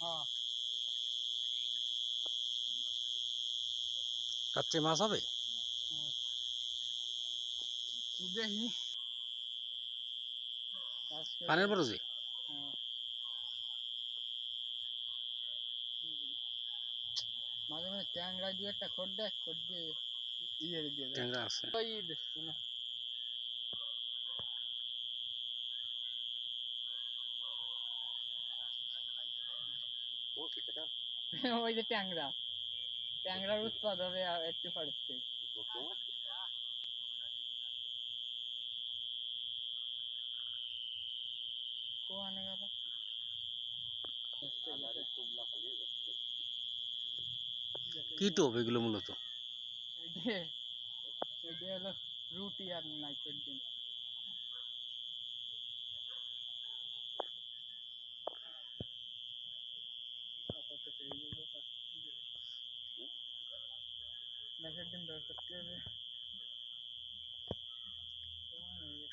হ্যাঁ রাত্রে মাছ হবে? দেখি পানের বড় যে মাঝে মাঝে ট্যাংরা দিয়ে একটা খোট দেয়, খোট দিয়ে ইয়ে দিয়ে দেয়। ট্যাংরা আছে। ওই দেখছি না ওই যে ট্যাংরা, ট্যাংরার উৎপাদ হবে একটু পারছে। কোয়ানে গেল কি টোপ এগুলো মূলত? এটা হলো রুটি আর নাইট্রোজেন। নাইট্রোজেন দরকার করতে হবে।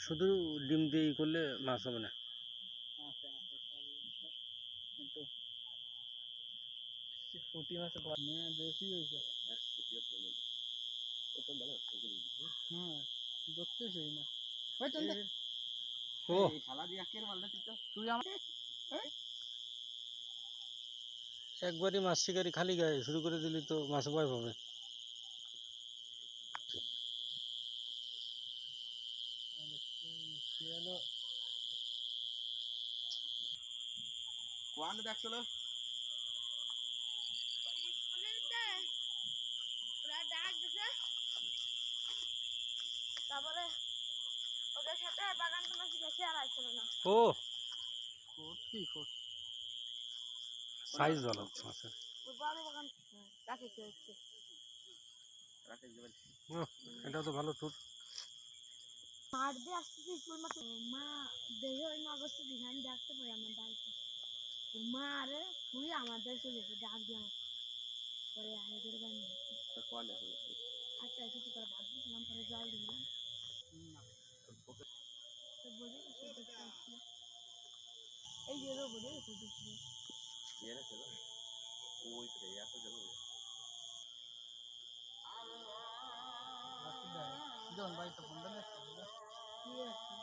শুধু ডিম দিয়ে ই করলে মাছ হবে না? কিন্তু ফুটি মাছে বেশি হয়েছে। হ্যাঁ ধরতেছি না ও তুই আমাকে একবারই মাছ শিকারি খালি গায়ে শুরু করে দিলি তো মাছ ভয় পাবে। দেখছিল তারপরে ওদের সাথে বাগান তোমার বেশি আর আসছিল না। ও সত্যি সত্যি সাইজ ভালো মাছের। ওই বড় বাগান রাখে কি হচ্ছে ও এটা তো ভালো টুর। মাঠ দিয়ে আসতেছি স্কুল মাঠে, মা দেখে ওই মা অবস্থা দেখে আমি ডাকতে পারি আমার ডাকতে, মা আরে তুই আমাদের চলে এসে ডাক দিয়ে আমার পরে আগে বানিয়ে আচ্ছা কিছু করে ভাত দিয়েছিলাম, পরে জল দিলাম তো বোঝে কিছু দেখতে আসছে এই যে বোঝে কিছু দেখছি বাড়িতে ফোন দেন কি আছে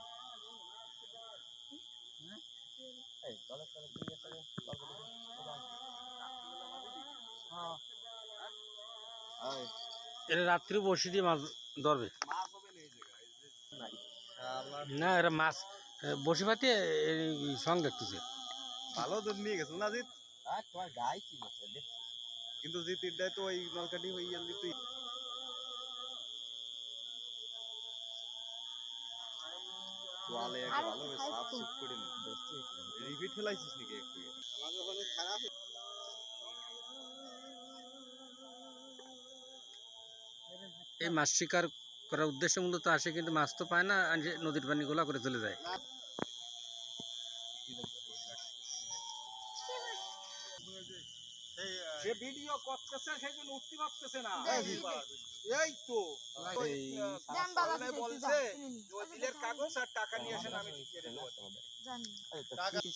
এরা রাত্রি বসে দিয়ে মাছ ধরবে না, এরা মাছ বসে পাতি সঙ্গ দেখতেছে। ভালো দুধ নিয়ে গেছিল না জিত? তোমার গাই কি আছে দেখছি, কিন্তু জিত ইডাই তো ওই নলকাটি হয়ে গেল তুই। তোয়ালে এক ভালো করে সাফ সুপ করে নি ধরতে রিপিট ফেলাইছিস নাকি একটু? আমাদের ওখানে খারাপ এই মাছ শিকার করার উদ্দেশ্য মূলত আসে, কিন্তু মাছ তো পায় না, আর যে নদীর পানি গোলা করে চলে যায়। সে ভিডিও করতেছে সেই জন্য উঠতে পারতেছে না। এই তো জান বাবা বলছে ওই বিলের কাগজ আর টাকা নিয়ে আসেন, আমি ঠিক করে দেব। জানি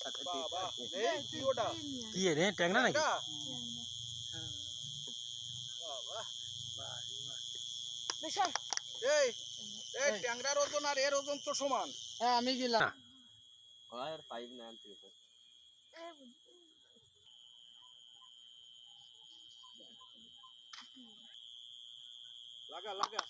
টাকা বাবা এই কি ওটা? কি রে ট্যাংরা নাকি? বাবা বেশাল এই এই ট্যাংরার ওজন আর এর ওজন তো সমান। হ্যাঁ আমি গেলাম আর 5 না আনতে লাগা লাগা।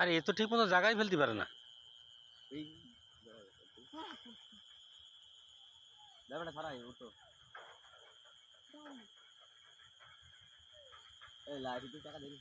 আর এ তো ঠিক মতো জায়গায় ফেলতে পারে না। দাঁড়া ছাড়াই উঠো। এই লাইট টাকা দেখি